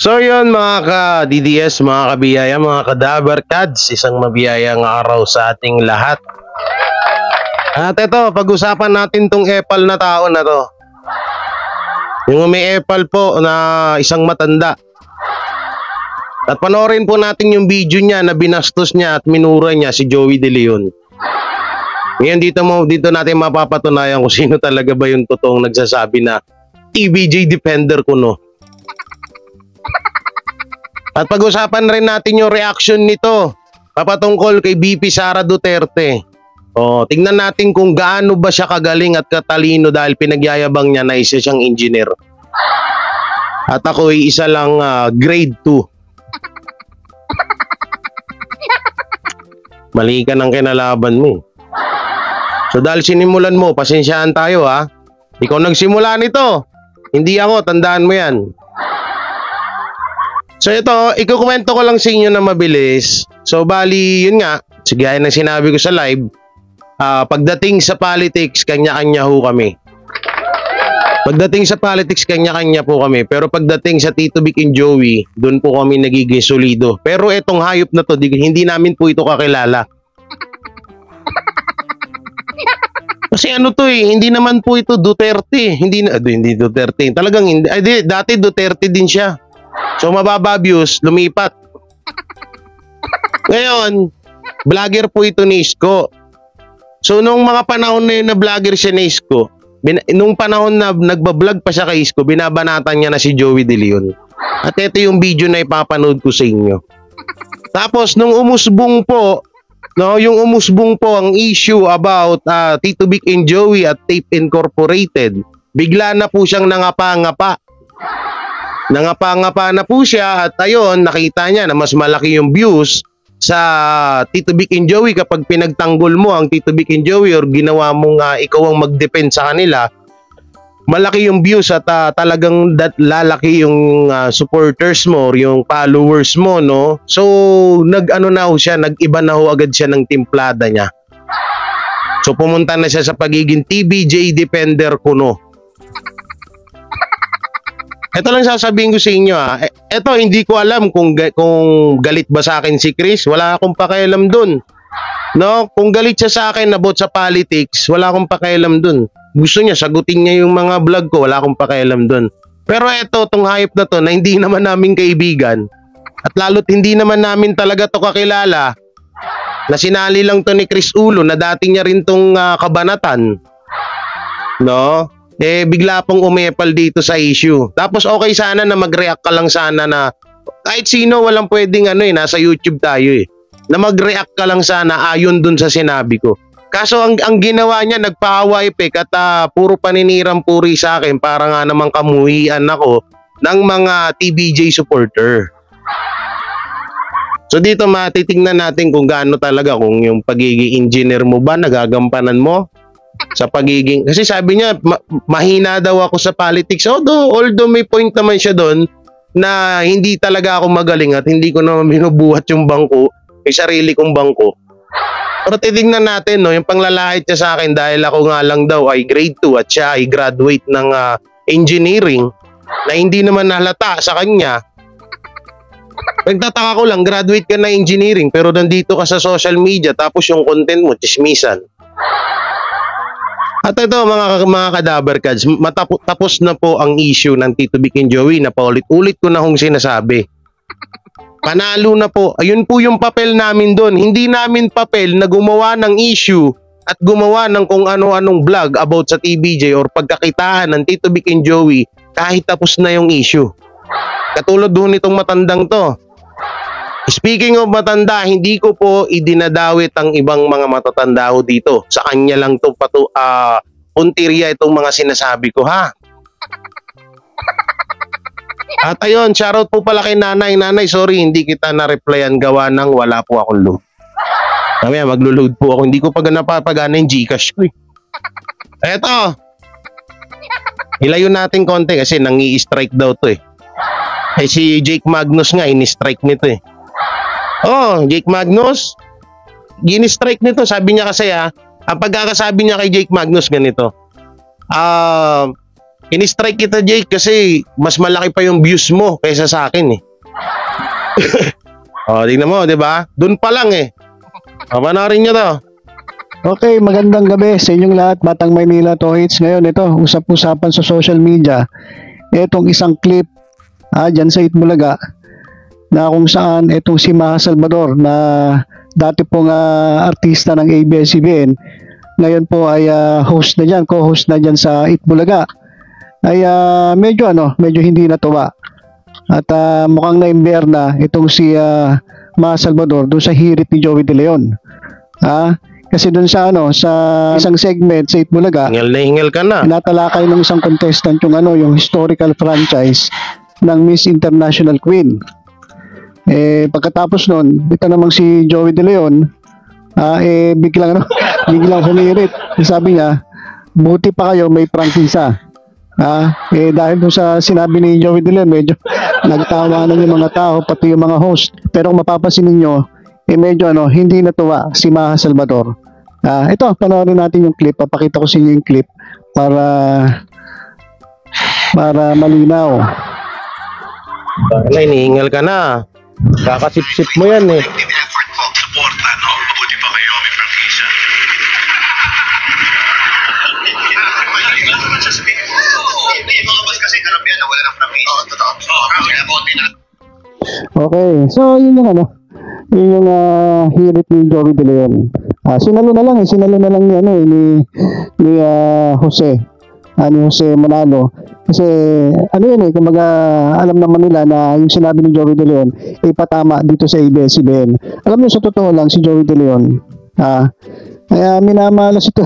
So yun mga ka-DDS, mga kabiyaya, mga kadabar kads, isang mabiyayang araw sa ating lahat. At ito, pag-usapan natin tong epal na tao na to. Yung may epal po na isang matanda. At panoorin po natin yung video niya na binastos niya at minura niya si Joey De Leon. Ngayon dito natin mapapatunayan kung sino talaga ba yung totoong nagsasabi na TBJ defender ko no. At pag-usapan rin natin yung reaction nito papatungkol kay BP Sara Duterte. Tingnan natin kung gaano ba siya kagaling at katalino dahil pinagyayabang niya na isa siyang engineer. At ako ay isa lang grade 2. Mali ka ng kinalaban mo. So dahil sinimulan mo, pasensyaan tayo ha. Ikaw nagsimula nito. Hindi ako, tandaan mo yan. So ito, ikukwento ko lang sa inyo na mabilis. So bali, yun nga, gaya ng sinabi ko sa live, pagdating sa politics, kanya-kanya ho kami. Pagdating sa politics, kanya-kanya po kami. Pero pagdating sa Tito Vic and Joey, doon po kami nagiging solido. Pero itong hayop na to, hindi namin po ito kakilala. Kasi ano to hindi naman po ito Duterte. Hindi Duterte. Talagang hindi. Dati Duterte din siya. So mababa views, lumipat. Ngayon, vlogger po ito ni Isko. So nung mga panahon na yun na vlogger siya ni Isko, nung panahon na nagbablog pa siya kay Isko, binabanatan niya na si Joey De Leon. At ito yung video na ipapanood ko sa inyo. Tapos nung umusbong po, yung umusbong po ang issue about Tito Vic and Joey at Tape Incorporated, bigla na po siyang nangapa-ngapa. Nangapa-ngapa na po siya at ayun, nakita niya na mas malaki yung views sa Tito Vic and Joey kapag pinagtanggol mo ang Tito Vic and Joey or ginawa mong ikaw ang mag-defend sa kanila. Malaki yung views at talagang lalaki yung supporters mo or yung followers mo, no? So, nag-iba na ho agad siya ng timplada niya. So, pumunta na siya sa pagiging TBJ defender ko, no? Ito lang sasabihin ko sa inyo Ito hindi ko alam kung galit ba sa akin si Chris. Wala akong pakialam dun. No, kung galit siya sa akin about sa politics, wala akong pakialam dun. Gusto niya sagutin niya yung mga vlog ko, wala akong pakialam dun. Pero tong hype na to na hindi naman namin kaibigan at lalo't hindi naman namin talaga to kakilala, na sinali lang to ni Chris Ulo na dati niya rin tong kabanatan. No? Bigla pong umepal dito sa issue. Tapos okay sana na mag-react ka lang sana na kahit sino, walang pwedeng nasa YouTube tayo na mag-react ka lang sana ayon dun sa sinabi ko. Kaso ang ginawa niya, nagpa-Hawa effect at puro paninirang puri sa akin para nga naman kamuhian ako ng mga TBJ supporter. So dito matitingnan natin kung gaano talaga, kung yung pagiging engineer mo ba nagagampanan mo sa pagiging, kasi sabi niya mahina daw ako sa politics. Although may point naman siya doon na hindi talaga ako magaling at hindi ko naman binubuhat yung bangko, may sarili kong bangko. Pero titingnan natin yung panglalait niya sa akin dahil ako nga lang daw ay grade 2 at siya ay graduate ng engineering na hindi naman nahalata sa kanya. Nagtataka ko lang, graduate ka na engineering pero nandito ka sa social media tapos yung content mo chismisan. At ito mga kadabar kads, tapos na po ang issue ng Tito Vic and Joey na paulit-ulit ko na hong sinasabi. Panalo na po. Ayun po yung papel namin doon. Hindi namin papel na gumawa ng issue at gumawa ng kung ano-anong vlog about sa TBJ or pagkakitaan ng Tito Vic and Joey kahit tapos na yung issue. Katulad doon itong matandang to. Speaking of matanda, hindi ko po idinadawit ang ibang mga matatanda ho dito. Sa kanya lang to puntirya itong mga sinasabi ko ha. At ayun, shoutout po pala kay nanay. Nanay, sorry hindi kita na-replyan gawa ng wala po akong load. Mamaya maglo-load po ako. Hindi ko pa napapagana yung Gcash ko Eto. Ilayo natin konti kasi nangi-strike daw to si Jake Magnus nga ini-strike nito Jake Magnus, gini-strike nito. Sabi niya kasi ang pagkakasabi niya kay Jake Magnus ganito. In-strike kita, Jake, kasi mas malaki pa yung views mo kaysa sa akin eh. O, tingnan mo, di ba? Doon pa lang eh. O, panoorin nyo to. Okay, magandang gabi sa inyong lahat, Batang Maynila Tohits. Ngayon, ito, usap-usapan sa social media. Itong isang clip dyan sa Itbulaga na kung saan itong si Maha Salvador na dati pong artista ng ABS-CBN, ngayon po ay host na dyan, co-host na dyan sa Itbulaga, ay medyo hindi natuwa. At mukhang na-imber na itong si Maha Salvador doon sa hirit ni Joey De Leon. Kasi doon sa sa isang segment sa Itbulaga, Hingal na hingal ka na. tinatalakay ng isang contestant yung historical franchise ng Miss International Queen. Pagkatapos nun, ito namang si Joey De Leon, biglang humirit. Sabi niya, buti pa kayo may prangkisa. Dahil doon sa sinabi ni Joey De Leon, medyo nagtawanan yung mga tao, pati yung mga host. Pero kung mapapansin ninyo, medyo hindi natuwa si Maha Salvador. Ito, panoorin natin yung clip. Papakita ko sa inyo yung clip para malinaw. Hinihingal ka na. Kakasip-sip mo yan eh. effort ko, suporta, no? Mabuti pa kayo, may prangkisa. May mga bus kasi karamihan na wala ng prangkisa. Oo, totoo. Kaya konti na. Okay, so yun yung hirit ni Joey De Leon. Sinalo na lang ni Jose. Ni Jose Manalo. Kasi kumbaga alam naman nila na yung sinabi ni Joey De Leon ay patama dito sa ABS-CBN. Alam niyo, sa totoo lang, si Joey De Leon, kaya minamalas ito.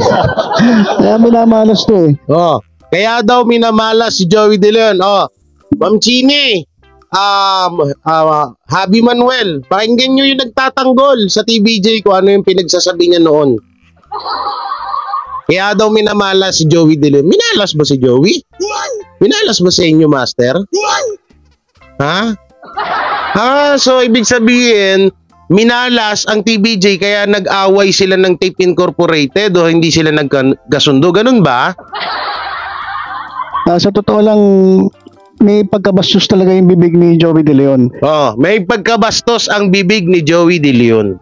Oh, kaya daw minamala si Joey De Leon. Oh, Ma'am Chini, Habi Manuel, pakinggan nyo yung nagtatanggol sa TVJ ko ano yung pinagsasabi niya noon. Kaya daw minamala si Joey De Leon. Minalas ba si Joey? Minalas ba sa inyo, Master? So ibig sabihin, minalas ang TVJ kaya nag-away sila ng Tape Incorporated o hindi sila nagkasundo. Ganun ba? Sa totoo lang, may pagkabastos talaga yung bibig ni Joey De Leon. Oh, may pagkabastos ang bibig ni Joey De Leon.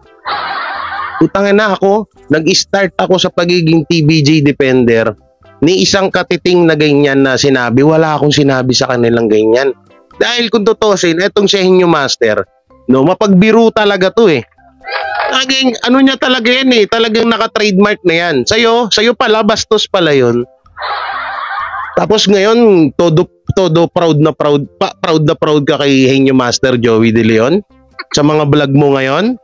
Utangin na ako, nag-start ako sa pagiging TVJ defender ni isang katiting na ganyan na sinabi. Wala akong sinabi sa kanilang ganyan. Dahil kung tutusin, etong si Henyo Master, mapagbiro talaga to eh. Talagang, niya talaga yan eh. Talagang naka-trademark na yan. Sa'yo pala, bastos pala yun. Tapos ngayon, todo proud na proud ka kay Henyo Master Joey De Leon sa mga vlog mo ngayon.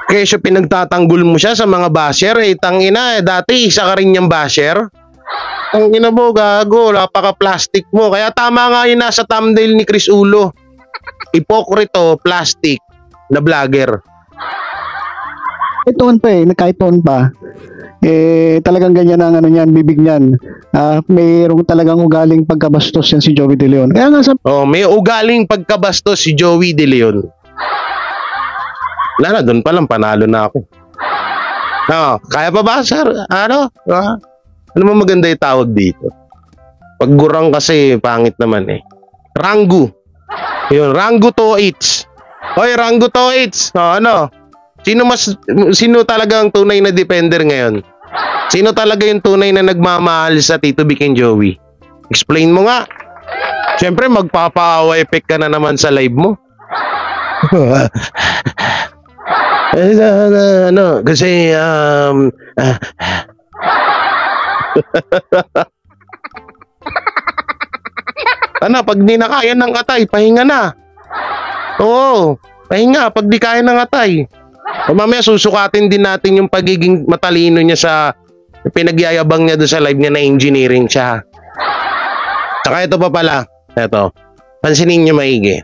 Kaya pinagtatanggol mo siya sa mga basher tangina dati isa ka rin yung basher. Tangina mo, gago, napaka-plastic mo. Kaya tama nga yun nasa thumbnail ni Chris Ulo. Ipokrito, plastic na vlogger. Kahit toon pa, talagang ganyan ang bibig niyan. Mayroong talagang ugaling pagkabastos yan si Joey De Leon. Kaya nga may ugaling pagkabastos si Joey De Leon. Wala na, doon pa lang panalo na ako. Kaya pa ba, sir? Ano mo maganda yung tawag dito? Pag gurang kasi, pangit naman eh. Ranggu. Yun, Ranggu Tohits. Hoy, Ranggu Tohits. Sino talagang tunay na defender ngayon? Sino talaga yung tunay na nagmamahal sa Tito Vic and Joey? Explain mo nga. Siyempre, magpapaawa effect ka na naman sa live mo. Kasi pag di na kaya ng atay, pahinga na. Oo, pahinga pag di kaya ng atay. O mamaya susukatin din natin yung pagiging matalino niya sa pinagyayabang niya doon sa live niya na engineering siya. Saka ito pa pala, pansinin niyo maigi.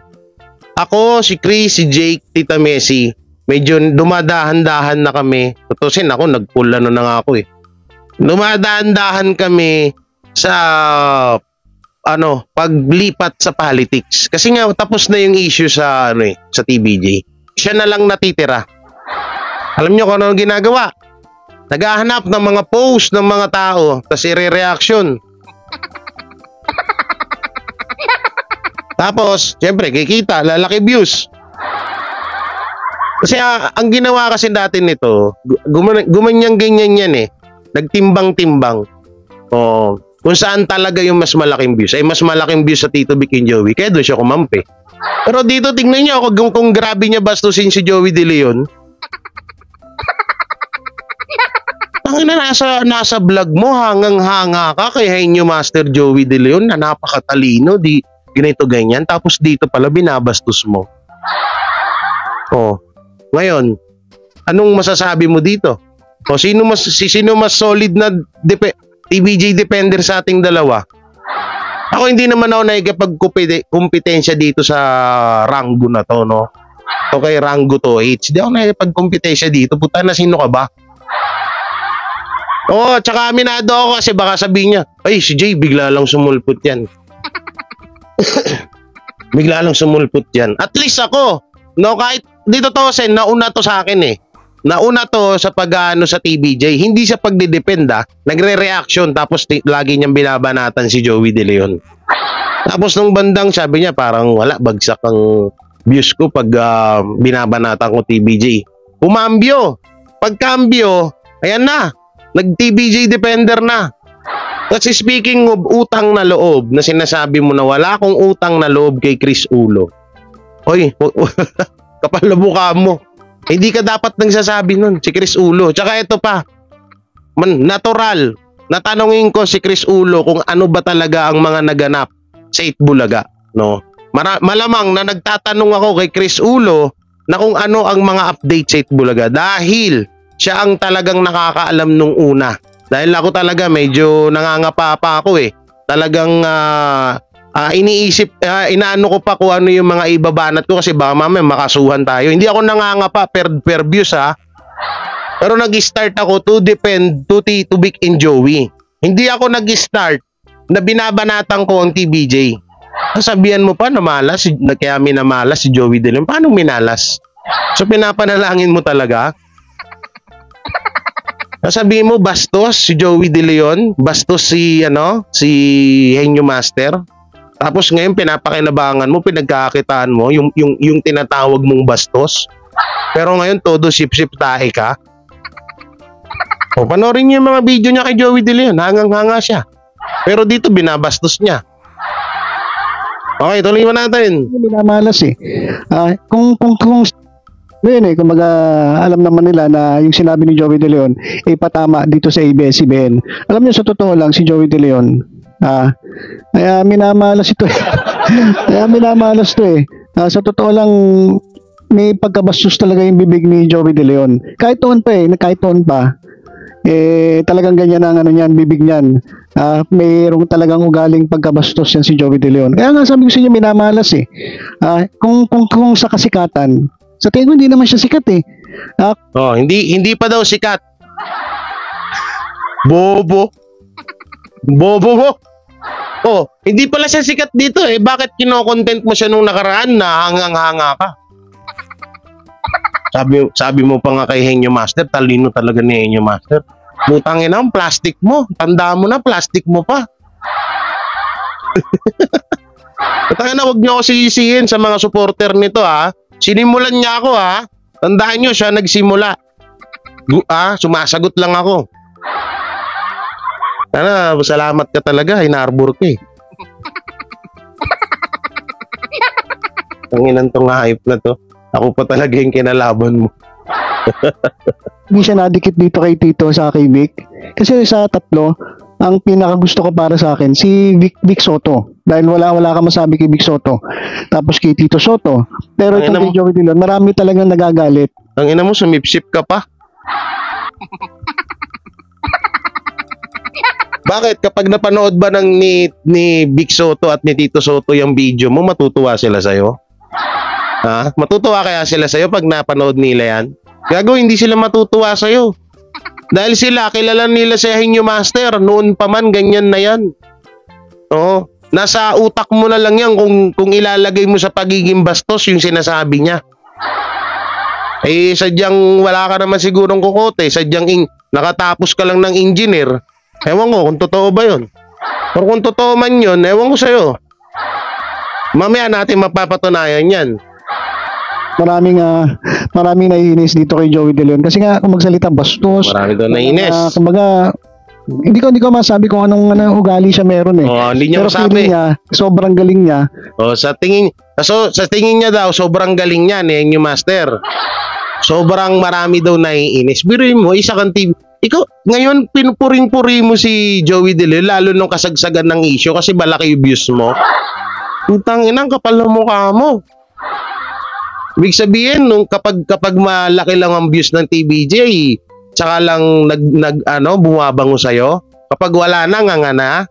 Ako, si Chris, si Jake, Tita Messi, medyo dumadahan-dahan na kami. Tutusin ako, nagpull na nga ako eh. Dumadahan-dahan kami sa paglipat sa politics. Kasi nga tapos na yung issue sa sa TVJ. Siya na lang natitira. Alam niyo kung ano ginagawa? Naghahanap ng mga post ng mga tao, tapos i-reaction. Tapos, syempre, kikita, lalaki views. Kasi ang ginawa kasi dati nito, gumanyang ganyan yan eh. Nagtimbang-timbang. Oo. Kung saan talaga yung mas malaking views. Ay mas malaking views sa Tito Vic and Joey. Kaya doon siya kumampi. Pero dito, tingnan niyo kung grabe niya bastusin si Joey De Leon. Tangina, nasa vlog mo, hangang-hanga ka kay Henyo Master Joey De Leon na napakatalino, di ganito ganyan. Tapos dito pala binabastos mo. Oh. Ngayon, anong masasabi mo dito? O sino mas solid na TVJ defender sa ating dalawa? Ako hindi naman ako nakikipagkumpetensya dito sa Rango na to, no? O kay Rango to H. Hindi ako nakikipagkumpetensya dito. Puta na, sino ka ba? Oo, tsaka aminado ako kasi baka sabihin niya, ay, si Jay, bigla lang sumulpot yan. Bigla lang sumulpot yan. At least ako, no, kahit dito to, nauna to sa akin eh. Nauna to sa pag-ano sa TVJ, hindi sa pagdidepend nagre-reaction tapos lagi niyang binabanatan si Joey De Leon. Tapos nung bandang sabi niya parang wala, bagsak ang views ko pag binabanatan ko TVJ. Kumambyo. Pagkambyo, ayan na, nag-TVJ defender na. Kasi speaking of utang na loob, na sinasabi mo na wala akong utang na loob kay Chris Ulo. Hoy, kapal na mukha mo. Hindi ka dapat nagsasabi nun, si Chris Ulo. Tsaka ito pa, natural, natanungin ko si Chris Ulo kung ano ba talaga ang mga naganap sa Itbulaga. No? Malamang na nagtatanong ako kay Chris Ulo na kung ano ang mga update sa Itbulaga dahil siya ang talagang nakakaalam nung una. Dahil ako talaga medyo nangangapa pa ako eh. Talagang iniisip, inaano ko pa kung ano yung mga ibabanat ko kasi baka mamaya makasuhan tayo. Hindi ako nangangapa per views Pero nag-start ako to defend to Vic and Joey. Hindi ako nag-start na binabanatan ko ang TVJ. Sabihan mo pa na malas, kaya minamalas si Joey De Leon. Paano minalas? So pinapanalangin mo talaga? Sabihin mo bastos si Joey De Leon, bastos si Henyo Master. Tapos ngayon pinapakinabangan mo, pinagkakakitaan mo yung tinatawag mong bastos. Pero ngayon todo sip-sip tae ka. O panoorin niyo yung mga video niya kay Joey De Leon, hangang-hanga siya. Pero dito binabastos niya. Okay, tuloy mo natin. Minamalas eh. Kung yun kumbaga alam naman nila na yung sinabi ni Joey De Leon patama dito sa ABS-CBN. Alam niyo sa totoo lang si Joey De Leon, kaya minamalas ito eh. Kaya minamalas to eh. Sa totoo lang may pagkabastos talaga yung bibig ni Joey De Leon. Kahit noon pa talagang ganyan ang niyan, bibig niyan. Mayroong talagang ugaling pagkabastos yan si Joey De Leon. Kaya nga sabi ko sa inyo minamalas eh. Kung sa kasikatan, sa tingin ko hindi naman siya sikat eh. Hindi pa daw sikat. Bobo mo. Hindi pala siya sikat dito eh. Bakit kino-content mo siya nung nakaraan na hangang-hanga ka? Sabi mo pa nga kay Henyo Master, talino talaga ni Henyo Master. Butangin ang plastic mo. Tanda mo na, plastic mo pa. Tangina na, wag niyo ako sisisihin sa mga supporter nito Sinimulan niya ako Tandaan niyo, siya nagsimula. Sumasagot lang ako. Salamat ka talaga, inarbor ka eh. Tanginan tong hype na to. Ako pa talaga yung kinalaban mo. Hindi siya nadikit dito kay Tito sa kay Vic. Kasi sa tatlo, ang pinakagusto ko para sa akin, si Vic Soto. Dahil wala ka masabi kay Vic Soto. Tapos kay Tito Soto. Pero itong kay Joey De Leon, marami talagang nagagalit. Ang ina mo, sumipsip ka pa. Bakit? Kapag napanood ba ni Vic Soto at ni Tito Soto yung video mo, matutuwa sila sa'yo? Matutuwa kaya sila sa'yo pag napanood nila yan? Gago, hindi sila matutuwa sa'yo. Dahil sila, kilala nila si Henyo Master. Noon pa man, ganyan na yan. Nasa utak mo na lang yan kung ilalagay mo sa pagiging bastos yung sinasabi niya. Sadyang wala ka naman sigurong kukote. Sadyang nakatapos ka lang ng engineer. Ewan ko kung totoo ba yun. Pero kung totoo man yun, ewan ko sa'yo. Mamaya natin mapapatunayan yan. Maraming naiinis dito kay Joey De Leon kasi nga kung magsalita bastos. Marami doon nainis. Kumbaga hindi ko masabi kung anong ugali siya meron eh. Oh, hindi niya Pero masabi. feeling niya, sobrang galing niya. Oh, sa tingin niya daw sobrang galing niyan eh, yung master. Sobrang marami daw naiinis. Biruin mo, isa kang TV. Ikaw, ngayon pinupuring-puri mo si Joey De Leon lalo nung kasagsagan ng issue kasi malaki yung views mo. Putang ina, ang kapal ng mukha mo. Ibig sabihin nung kapag malaki lang ang views ng TVJ, tsaka lang bumabango sa'yo. Kapag wala na, nga na.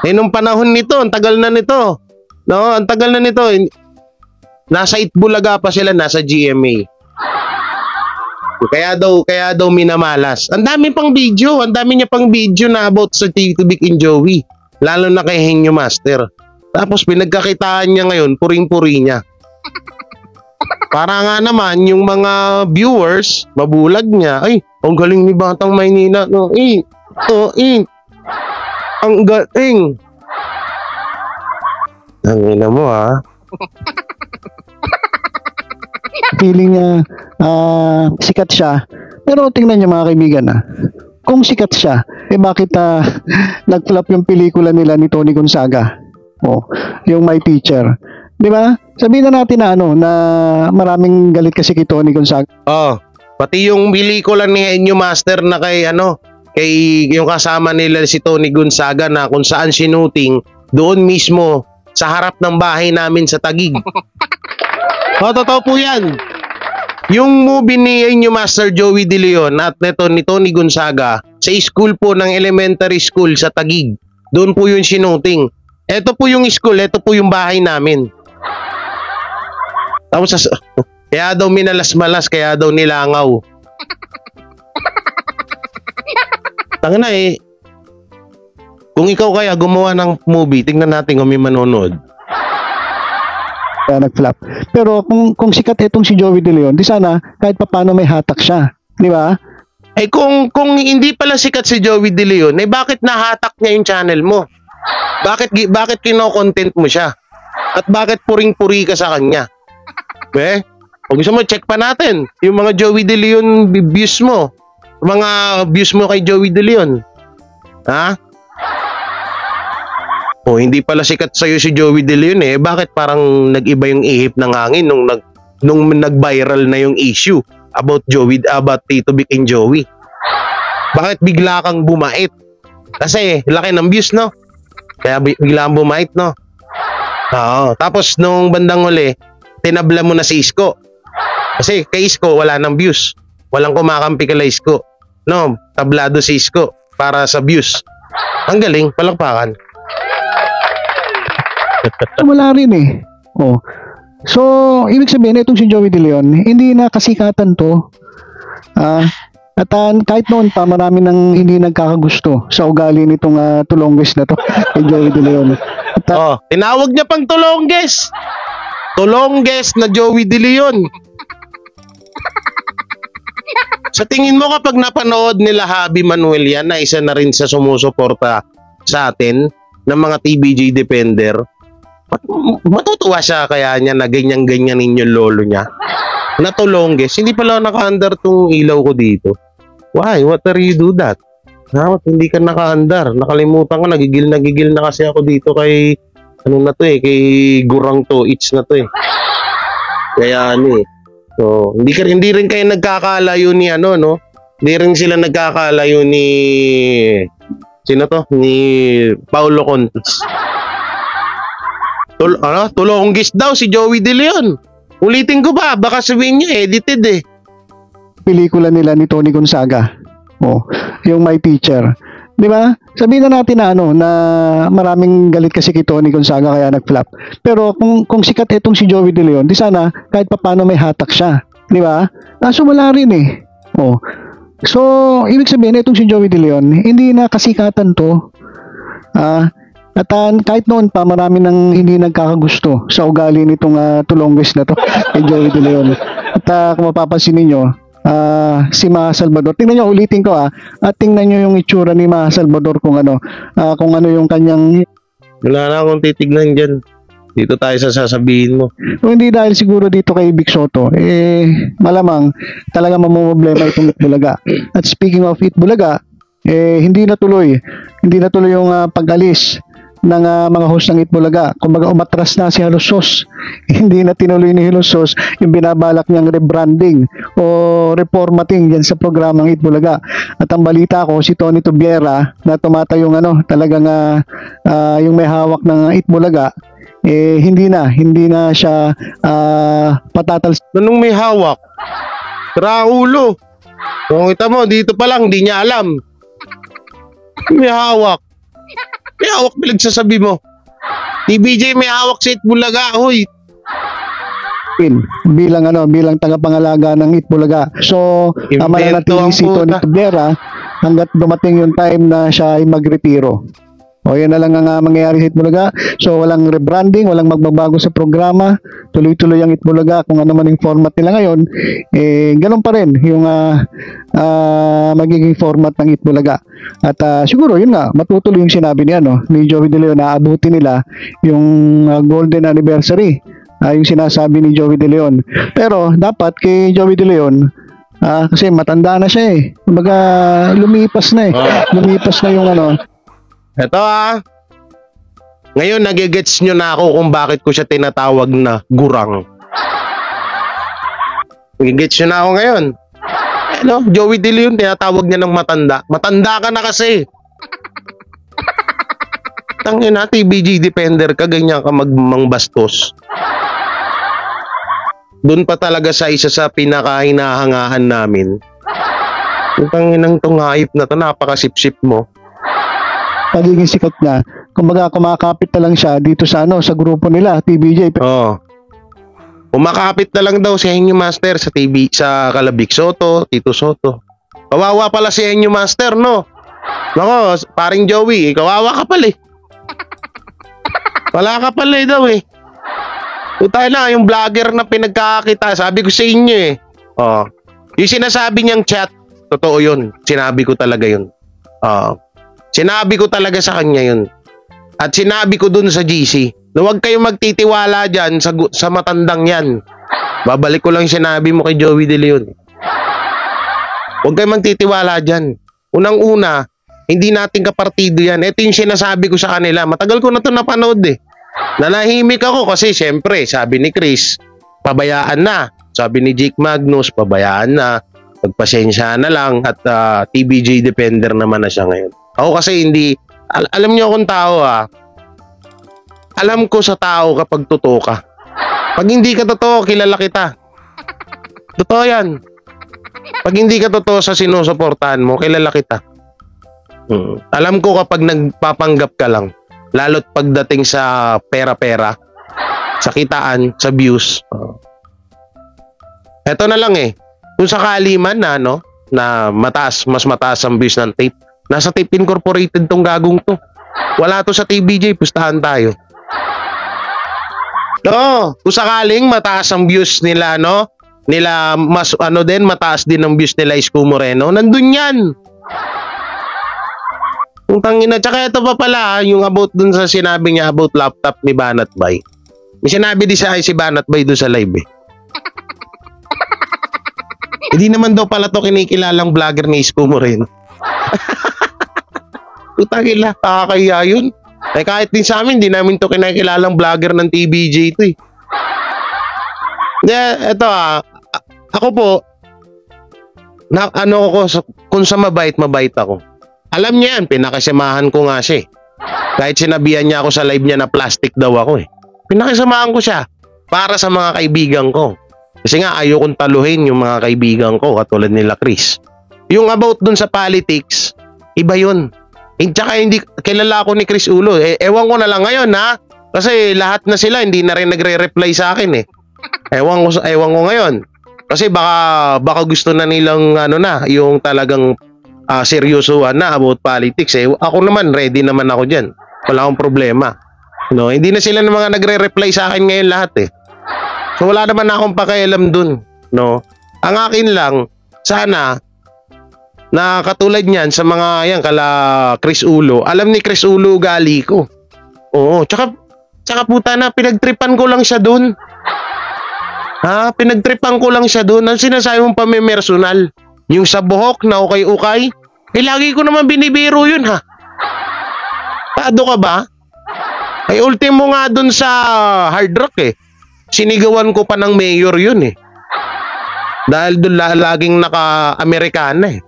Eh, nung panahon nito, ang tagal na nito. No, ang tagal na nito. Nasa Itbulaga pa sila, nasa GMA. Kaya daw minamalas. Ang dami pang video, ang dami niya pang video na about sa Titubik and Joey. Lalo na kay Henyo Master. Tapos pinagkakitaan niya ngayon, puring-puri niya. Para nga naman yung mga viewers, mabulag niya. Ay, ang galing ni Batang Maynila. Ang galing. Ang ina mo ha. Feeling niya sikat siya. Pero tingnan niyo mga kaibigan kung sikat siya, bakit nag-flop yung pelikula nila ni Tony Gonzaga? Yung My Teacher. Di ba? Sabihin na natin na maraming galit kasi kay Tony Gonzaga. Pati yung pelikula ni Henyo Master na kay yung kasama nila si Tony Gonzaga na kung saan sinuting doon mismo sa harap ng bahay namin sa Taguig. Totoo po yan. Yung movie ni Henyo Master Joey De Leon at ni Tony Gonzaga sa school po ng elementary school sa Taguig. Doon po yung sinuting. Ito po yung school, ito po yung bahay namin. Tapos kaya daw minalas-malas, kaya daw nilangaw. Tangina kung ikaw kaya gumawa ng movie, tingnan natin kung may manonood. Kaya nag-flop. Pero kung sikat itong si Joey De Leon, di sana kahit papaano may hatak siya. Di ba? Kung hindi pala sikat si Joey De Leon, bakit nahatak niya yung channel mo? Bakit kino-content mo siya? At bakit puring-puri ka sa kanya? Kung gusto mo, check pa natin yung mga Joey De Leon views mo. Mga views mo kay Joey De Leon. Ha? Hindi pala sikat sa'yo si Joey De Leon bakit parang nag-iba yung ihip ng hangin nung nag-viral na yung issue about Titubik and Joey? Bakit bigla kang bumait? Kasi laki ng views, no? Kaya bigla kang bumait, no? Oo. Tapos nung bandang huli, tinabla mo na si Isko. Kasi kay Isko wala nang views. Walang kumakampi kay Isko. No, tablado si Isko para sa views. Ang galing, palakpakan. Wala rin So, ibig sabihin itong si Joey De Leon, hindi na kasikatan to. At kahit noon pa, marami nang hindi nagkakagusto sa ugali nitong tulongges na to kay Joey De Leon. Tinawag niya pang tulongges. Tulongges na Joey De Leon. Sa tingin mo kapag napanood nila Javi Manuel yan, na isa na rin sa sumusuporta sa atin ng mga TVJ Defender, matutuwa siya kaya niya na ganyan-ganyan yung lolo niya? Natulongges. Hindi pala naka-under tong ilaw ko dito. Why? What are you do that? Bakit hindi ka naka-under? Nakalimutan ko, nagigil na kasi ako dito kay kay Gurang to, It's na to Kaya So, hindi rin kayo nagkakalayo ni no? Hindi rin sila nagkakalayo ni sino to? Ni Paulo Contes. Tulonggis daw si Joey De Leon. Ulitin ko ba? Baka sabihin niya edited Pelikula nila ni Tony Gonzaga. Yung My Teacher. Di ba? Sabihin na natin na maraming galit kasi kay Tony Gonzaga kaya nag-flop. Pero kung sikat itong si Joey De Leon, di sana kahit papaano may hatak siya. Di ba? Kaso wala rin So, ibig sabihin itong si Joey De Leon, hindi na kasikatan to. At kahit noon pa, marami nang hindi nagkakagusto sa ugali nitong tulongges na to kay Joey De Leon. At kung mapapansin ninyo, si Maha Salvador. Tingnan nyo, ulitin ko at tingnan nyo yung itsura ni Maha Salvador kung ano yung kanyang... Wala na akong titignan dyan. Dito tayo sa sasabihin mo. Kung hindi dahil siguro dito kay Vic Soto, malamang talaga mamumblema itong Itbulaga. At speaking of Itbulaga, hindi natuloy yung pag-alis ng mga host ng Itbulaga. Kumbaga umatras na si Halusos. Hindi na tinuloy ni Halusos yung binabalak niyang rebranding o reformatting yan sa programang Itbulaga. At ang balita ko, si Tony Tubiera na tumatayong talagang yung may hawak ng Itbulaga, hindi na siya patatals. Anong may hawak? Raulo. Kung kita mo, dito pa lang, di niya alam. May hawak. May hawak pinagsasabi mo. TBJ may hawak sa Itbulaga. Hoy, bilang tagapangalaga ng Itbulaga. So, Invento mananatili ang si Tony puta. Tubiera hanggat dumating yung time na siya ay magretiro. O yan na lang ang mangyayari sa Itbulaga. So walang rebranding, walang magbabago sa programa. Tuloy-tuloy ang Itbulaga kung ano man yung format nila ngayon. Ganun pa rin yung magiging format ng Itbulaga. At siguro yun nga, matutuloy yung sinabi niya ni Joey De Leon na abutin nila yung golden anniversary. Yung sinasabi ni Joey De Leon. Pero dapat kay Joey De Leon, kasi matanda na siya Kumbaga lumipas na Lumipas na yung eto ngayon nagigets nyo na ako kung bakit ko siya tinatawag na gurang. Nagigets nyo na ako ngayon. Joey De Leon, tinatawag niya ng matanda. Matanda ka na kasi. Tangina, TBG defender ka, ganyan ka magmangbastos. Doon pa talaga sa isa sa pinakahinahangahan namin. Yung tanginang tong hayop na to, napakasipsip mo. Pagiging sikat niya. Kumbaga kumakapit na lang siya dito sa sa grupo nila, TBJ. Oo. Umakapit na lang daw si Henyo Master sa TV, sa Kalabik Soto, Tito Soto. Kawawa pala si Henyo Master, no? Nako, paring Joey, kawawa ka pala Wala ka pala daw Utay na, yung vlogger na pinagkakita, sabi ko sa inyo yung sinasabi niyang chat, totoo yun. Sinabi ko talaga yun. Sinabi ko talaga sa kanya yun. At sinabi ko dun sa GC, na huwag kayong magtitiwala dyan sa matandang yan. Babalik ko lang sinabi mo kay Joey De Leon. Huwag kayong magtitiwala dyan. Unang-una, hindi natin kapartido yan. Ito yung sinasabi ko sa kanila. Matagal ko na ito napanood Nanahimik ako kasi syempre, sabi ni Chris, pabayaan na. Sabi ni Jake Magnus, pabayaan na. Pagpasensya na lang at TBJ defender naman na siya ngayon. Ako kasi hindi, alam niyo akong tao alam ko sa tao kapag totoo ka. Pag hindi ka totoo, kilala kita. Totoo yan. Pag hindi ka totoo sa sinusuportahan mo, kilala kita. Alam ko kapag nagpapanggap ka lang, lalo't pagdating sa pera-pera, sa kitaan, sa views. Eto na lang kung sakali man na mas mataas ang views ng tape, nasa Tape Incorporated tong gagong to. Wala to sa TBJ, pustahan tayo. Kung sakaling mataas ang views nila, nila mas mataas din ang views nila Isko Moreno, nandun yan. Kung tangina, tsaka ito pa pala, yung about dun sa sinabi niya about laptop ni Banat Bay. May sinabi din si Banat Bay dun sa live Hindi naman daw pala to kinikilalang vlogger ni Isko Moreno. Putangila, kakakaya yun. Kahit din sa amin, di namin to kinikilalang vlogger ng TBJ ito Eto ako po, kung sa mabait ako. Alam niya yan, pinakisamahan ko nga siya Kahit sinabihan niya ako sa live niya na plastic daw ako Pinakisamahan ko siya para sa mga kaibigan ko. Kasi nga ayokong taluhin yung mga kaibigan ko katulad nila Chris. Yung about dun sa politics, iba yun. Tsaka hindi kilala ako ni Chris Ulo. Ewan ko na lang ngayon Kasi lahat na sila hindi na rin nagre-reply sa akin Ewan ko ngayon. Kasi baka gusto na nilang yung talagang seryosohan na about politics Ako naman ready naman ako diyan. Wala akong problema. Hindi na sila ng mga nagre-reply sa akin ngayon lahat So wala naman akong pakialam dun. Ang akin lang sana na katulad niyan sa mga yan kala Chris Ulo. Alam ni Chris Ulo ugali ko. Oo, tsaka Tsaka puta na, pinagtripan ko lang siya dun. Ha? Pinagtripan ko lang siya dun. Ang sinasabi mong pamimersonal. Yung sa buhok na ukay-ukay. Eh, lagi ko naman binibiro yun, ha? Tado ka ba? Ay, ultimo nga dun sa Hard Rock, eh. Sinigawan ko pa ng mayor yun, eh. Dahil dun laging naka-Amerikana, eh.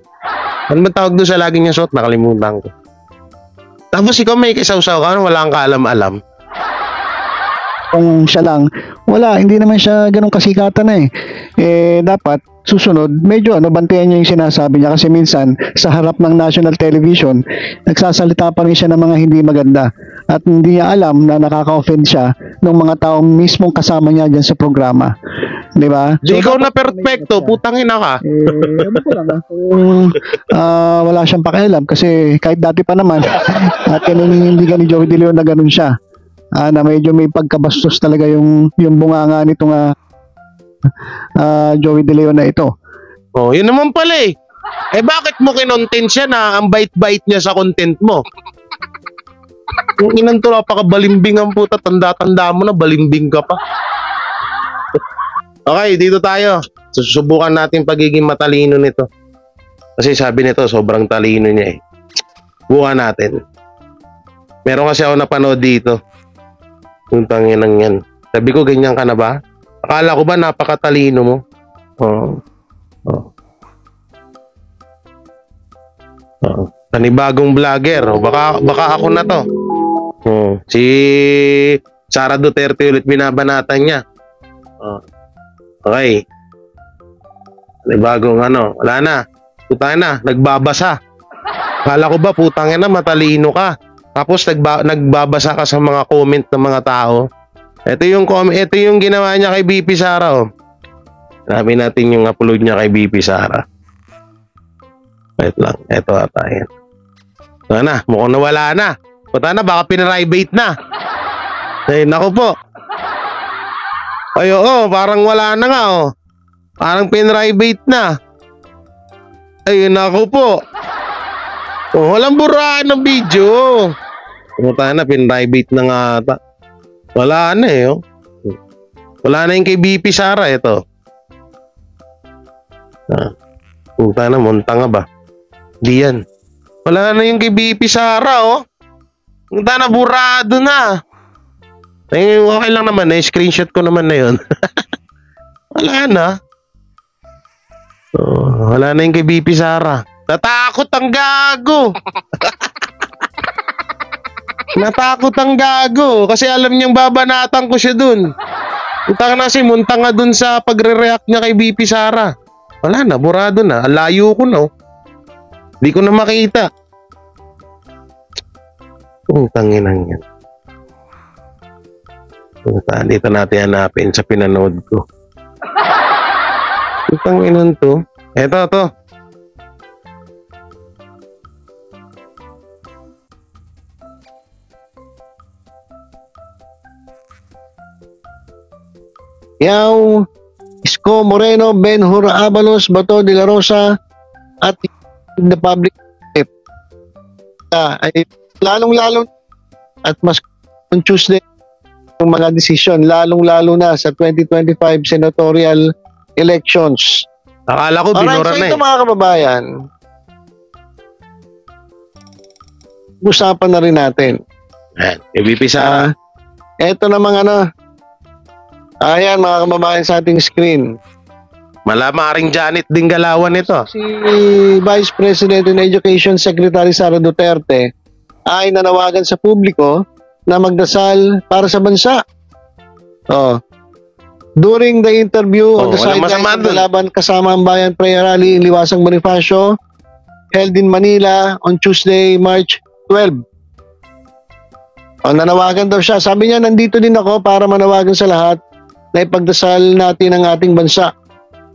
Ano ba tawag doon sa laging niya suot? Nakalimutan ko. Tapos ikaw may kisawsaw ka, wala kang kaalam-alam. Kung siya lang, wala, hindi naman siya ganun kasikatan na eh. Dapat, susunod, medyo bantayan niya yung sinasabi niya kasi minsan, sa harap ng national television, nagsasalita pa rin siya ng mga hindi maganda at hindi niya alam na nakaka-offend siya ng mga taong mismong kasama niya dyan sa programa. Di ba? Di ikaw na dapat perfecto, siya. putangin na ka. Ano ko lang kung wala siyang pakialam kasi kahit dati pa naman at kaninindigan ni Joey De Leon na ganun siya. Na medyo may pagkabastos talaga yung bunganga nitong Joey De Leon na ito. Oh, yun naman pala eh. Eh bakit mo kinontent siya na ang bait-bait niya sa content mo? Yung inang to, napakabalimbing ang puta. Tanda-tanda mo na, balimbing ka pa. Okay, dito tayo. Susubukan natin pagiging matalino nito. Kasi sabi nito, sobrang talino niya eh. Bukan natin. Meron kasi ako napanood dito. Yung tanginang yan. Sabi ko, ganyan ka na ba? Akala ko ba napakatalino mo? Panibagong vlogger. Baka ako na to. Si Sara Duterte ulit binabanatan niya. Okay. Panibagong wala na. Putang na, nagbabasa. Akala ko ba putang na matalino ka? Tapos nagbabasa ka sa mga comment ng mga tao. Ito yung ginawa niya kay BP Sara, oh. Sabi natin yung upload niya kay BP Sara. Wait lang, ito ata yan. Ito na, mukhang nawala na. Puta na, baka pinribate na. Ay, naku po. Ay, oo, parang wala na nga, oh. Parang pinribate na. Ay, naku po. Oh, walang buraan ng video. Puta na, pinribate na nga ata. Wala na eh, oh. Wala na yung kay BP Sara, ito. Puta na, munta nga ba? Di yan. Wala na yung kay BP Sara, oh. Punta na, burado na. Ay, okay lang naman eh. Screenshot ko naman na yun. Wala na. Oh, wala na yung kay BP Sara. Natakot ang gago. Natakot ang gago. Kasi alam niyang babanatan ko siya dun. Punta na si munta nga dun sa pagre-react niya kay BP Sara. Wala na, burado na. Ang layo ko na. Di ko na makita. Tanginang yan. Dito natin hanapin sa pinanood ko. Tanginan to. Eto, to. Yao, Isko Moreno, Ben Hur Abalos, Bato de la Rosa, at the public ay lalong-lalo at mas on Tuesday yung mga desisyon, lalong-lalo na sa 2025 senatorial elections. Akala ko Alright, binura so na ito eh. mga kababayan, usapan na rin natin. Ayan, kay BP Sara. Ito namang ayan mga kababayan sa ating screen. Malamaring Janet din galawan ito. Si Vice President and Education Secretary Sara Duterte ay nanawagan sa publiko na magdasal para sa bansa. During the interview on the sideline ng laban kasama ang bayan prayer rally in Liwasang Bonifacio held in Manila on Tuesday, March 12. Nanawagan daw siya. Sabi niya, nandito din ako para manawagan sa lahat na ipagdasal natin ang ating bansa.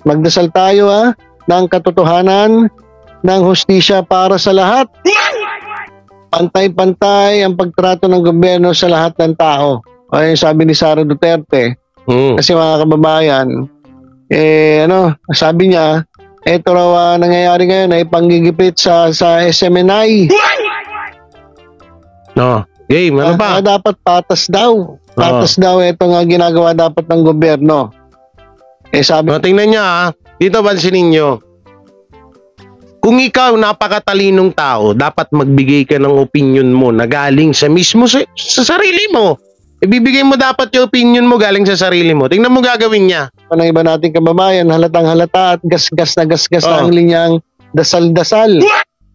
Magdasal tayo ng katotohanan, ng hustisya para sa lahat. Pantay-pantay ang pagtrato ng gobyerno sa lahat ng tao. Ayun sabi ni Sara Duterte. Kasi mga kababayan, sabi niya, ito raw nangyayari ngayon ay panggigipit sa SMNI. No. Game, ano pa? Dapat patas daw. Patas daw ito nga ginagawa dapat ng gobyerno. Sabi Tingnan niya ha. Dito pansinin niyo. Kung ikaw napakatalinong tao, dapat magbigay ka ng opinion mo na galing sa mismo sa sarili mo. Ibibigay mo dapat yung opinion mo galing sa sarili mo. Tingnan mo gagawin niya. ng iba nating kababayan, halatang halata at gasgas na gasgas na Oh. ang linyang dasal-dasal.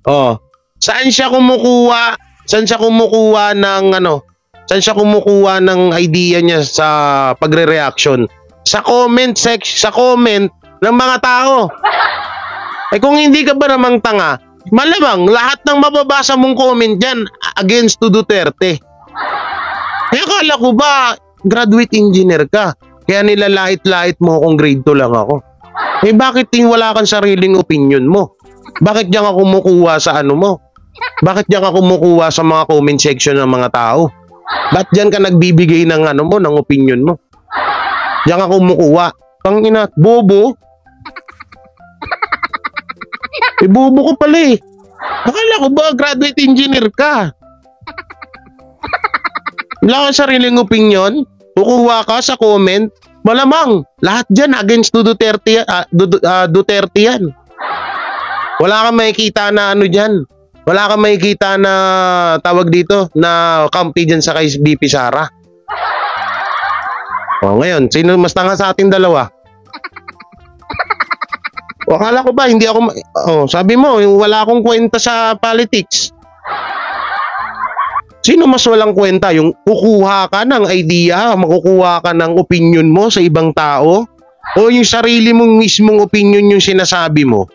Oh. Saan siya kumukuha? Saan siya kumukuha ng ano? Saan siya kumukuha ng idea niya sa pagre-reaction? Sa comment section, sa comment ng mga tao. Kung hindi ka ba namang tanga, malamang lahat ng mababasa mong comment diyan against to Duterte. Kaya akala ko ba graduate engineer ka? Kaya nilalait-lait mo kung grade 2 lang ako. Bakit wala kang sariling opinion mo? Bakit diyan ka kumukuha sa ano mo? Bakit diyan ka kumukuha sa mga comment section ng mga tao? Ba't diyan ka nagbibigay ng ano mo, ng opinion mo? Diyan ka kumukuha. Pangina, bobo. Bobo ko pala eh. Akala ko ba graduate engineer ka? Wala kang sariling opinion? Kukuha ka sa comment? Malamang, lahat dyan against to Duterte, Duterte yan. Wala kang makikita na ano dyan. Wala kang makikita na tawag dito na kampi dyan sa kay BP Sara. O ngayon, sino mas tanga sa ating dalawa? O akala ko ba hindi ako sabi mo wala akong kwenta sa politics. Sino mas walang kwenta? Yung kukuha ka ng idea, makukuha ka ng opinion mo sa ibang tao? O yung sarili mong mismong opinion yung sinasabi mo?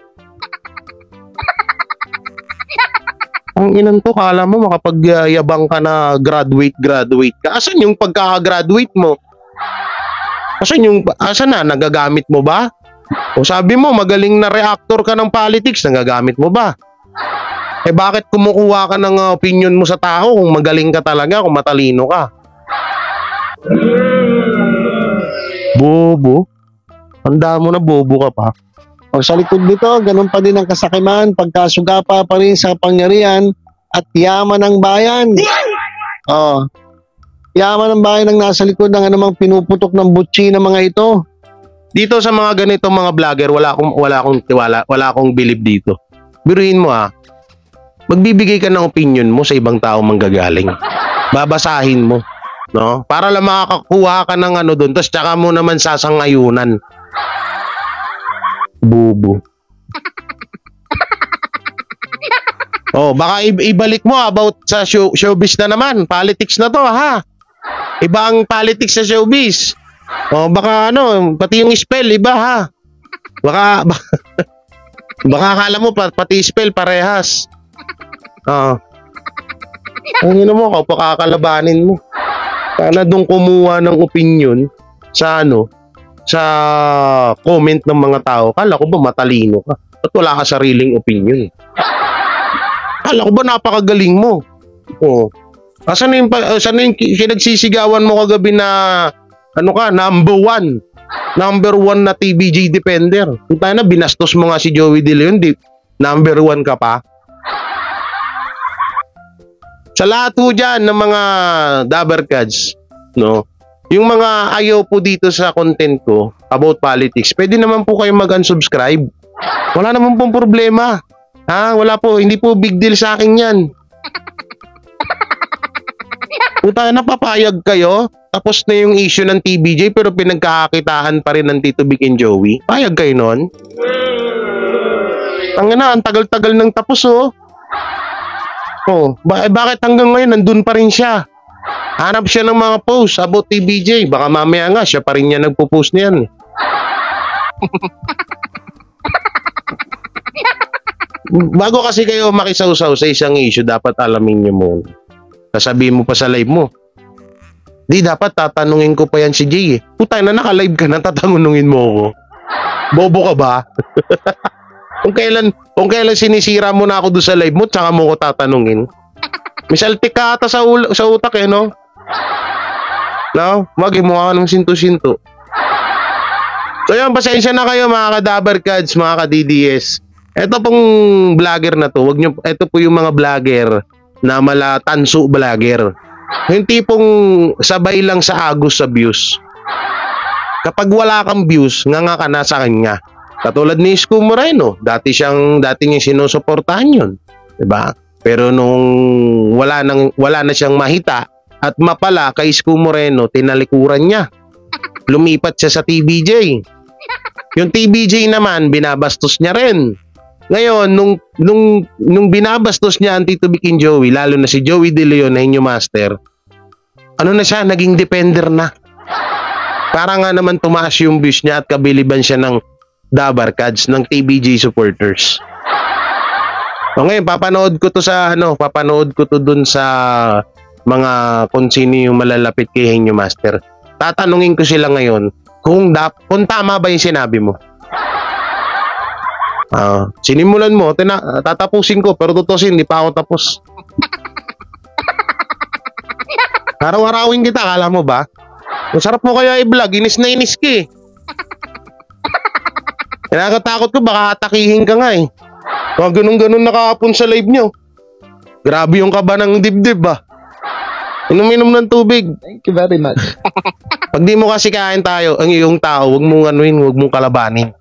Ang inan to, kala mo makapagyabang ka na graduate ka. Asan yung pagkaka-graduate mo? Asan na? Nagagamit mo ba? O sabi mo, magaling na reactor ka ng politics, nagagamit mo ba? Bakit kumukuha ka ng opinion mo sa tao kung magaling ka talaga, kung matalino ka? Bobo. Tanda mo na bobo ka pa. O sa likod nito, ganun pa din ang kasakiman, pagkasugapa pa rin sa pangyarihan at yaman ng bayan. O, yaman ng bayan ang nasa likod ng anumang pinuputok ng butsi ng mga ito. Dito sa mga ganitong mga vlogger, wala akong tiwala, wala akong believe dito. Biruin mo magbibigay ka ng opinion mo sa ibang tao manggagaling. Babasahin mo, no? Para lang makakakuha ka ng ano doon, tapos tsaka mo naman sasangayunan. Bubo. Baka ibalik mo about sa showbiz na naman. Politics na to, ha? Iba ang politics sa showbiz. Baka pati yung spell, iba ha. Baka akala mo pati spell parehas. Ang mo, pakakalabanin mo. Sana doon kumuha ng opinion sa sa comment ng mga tao. Kala ko ba matalino ka? At wala ka sariling opinion? Kala ko ba napakagaling mo? Asan yung pinagsisigawan mo kagabi na number one na TVJ defender. Kung tayo na binastos mo nga si Joey De Leon, number 1 ka pa. Sa lahat po dyan ng mga Dabarkads, no? Yung mga ayaw po dito sa content ko about politics, pwede naman po kayo mag-unsubscribe. Wala naman pong problema. Wala po, hindi po big deal sa akin yan. Puta, napapayag kayo, tapos na yung issue ng TBJ pero pinagkakakitaan pa rin ng Tito Vic and Joey. Payag kayo nun? Ang tagal-tagal ng tapos bakit hanggang ngayon nandun pa rin siya? Hanap siya ng mga post about TBJ. Baka mamaya nga siya pa rin niya nagpo-post niyan. Bago kasi kayo makisawsaw sa isang issue, dapat alamin niyo muna. Sasabihin mo pa sa live mo, dapat tatanungin ko pa yan si Jay. Putay na, naka-live ka na, tatanungin mo ako. Bobo ka ba? Kung kailan sinisira mo na ako doon sa live mo, tsaka mo ko tatanungin. Misaltik ka ata sa utak no? No? Mukha ka ng sinto-sinto. So yun, pasensya na kayo mga ka-Dabarkads, mga ka-DDS. Ito pong vlogger na to, ito po yung mga vlogger na mala tanso vlogger. Yung tipong sabay lang sa agos sa views. Kapag wala kang views, nga ka na sa kanya. Katulad ni Isko Moreno, dati niya sinusuportahan yun. Diba? Pero nung wala na siyang mahita at mapala kay Isko Moreno, tinalikuran niya. Lumipat siya sa TVJ. Yung TVJ naman, binabastos niya rin. Ngayon, nung binabastos niya ang Tito Vic and Joey, lalo na si Joey De Leon na inyo master, ano na siya, naging defender na. Para nga naman tumaas yung views niya at kabiliban siya ng Dabar Cards, ng TVJ supporters. So ngayon, papanood ko to dun sa mga kung sino yung malalapit kay Henyo Master. Tatanungin ko sila ngayon kung tama ba yung sinabi mo. Sinimulan mo, tatapusin ko, pero tutusin, hindi pa ako tapos. Araw-arawin kita, kala mo ba? Masarap mo kaya i-vlog, inis na inis ka eh. Kinakatakot ko, baka atakihin ka nga eh. Kung ganun-ganun nakahapon sa live nyo. Grabe yung kaba ng dibdib ba? Inom-inom ng tubig. Thank you very much. Pag di mo kasi kain tayo, ang iyong tao, huwag mong kalabanin.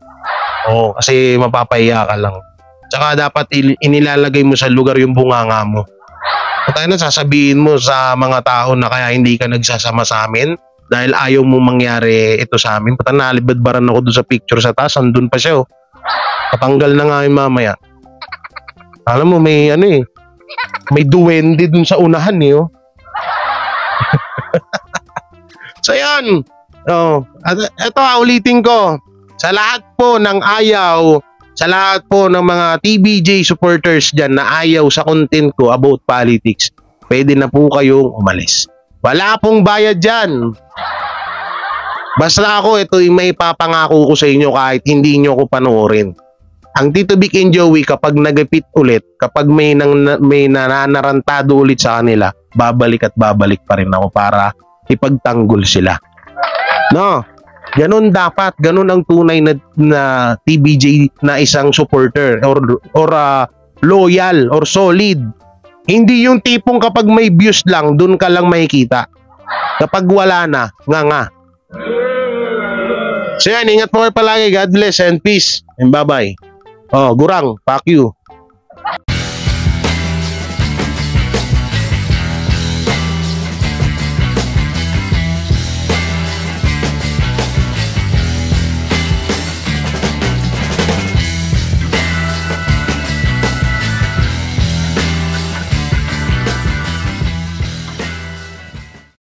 Oo, kasi mapapahiya ka lang. Tsaka dapat inilalagay mo sa lugar yung bunganga mo. At na sasabihin mo sa mga tao na kaya hindi ka nagsasama sa amin dahil ayaw mo mangyari ito sa amin. Pata nalibadbaran ako doon sa picture sa taas, andun pa siya oh. Patanggal na nga yung mamaya. Alam mo, may may duwende dun sa unahan eh oh. So yan. At ito ulitin ko. Sa lahat po ng ayaw, sa lahat po ng mga TVJ supporters dyan na ayaw sa content ko about politics, pwede na po kayong umalis. Wala pong bayad dyan. Basta ako, ito yung may papangako ko sa inyo kahit hindi nyo ko panoorin. Ang Tito Vic and Joey, kapag nagipit ulit, kapag may nananarantado ulit sa kanila, babalik at babalik pa rin ako para ipagtanggol sila. No? Ganun dapat, ganun ang tunay na TVJ na isang supporter or loyal or solid. Hindi yung tipong kapag may views lang, dun ka lang makikita. Kapag wala na, nga. So yan, ingat po kayo palagi. God bless and peace. And bye-bye. Gurang, fuck you.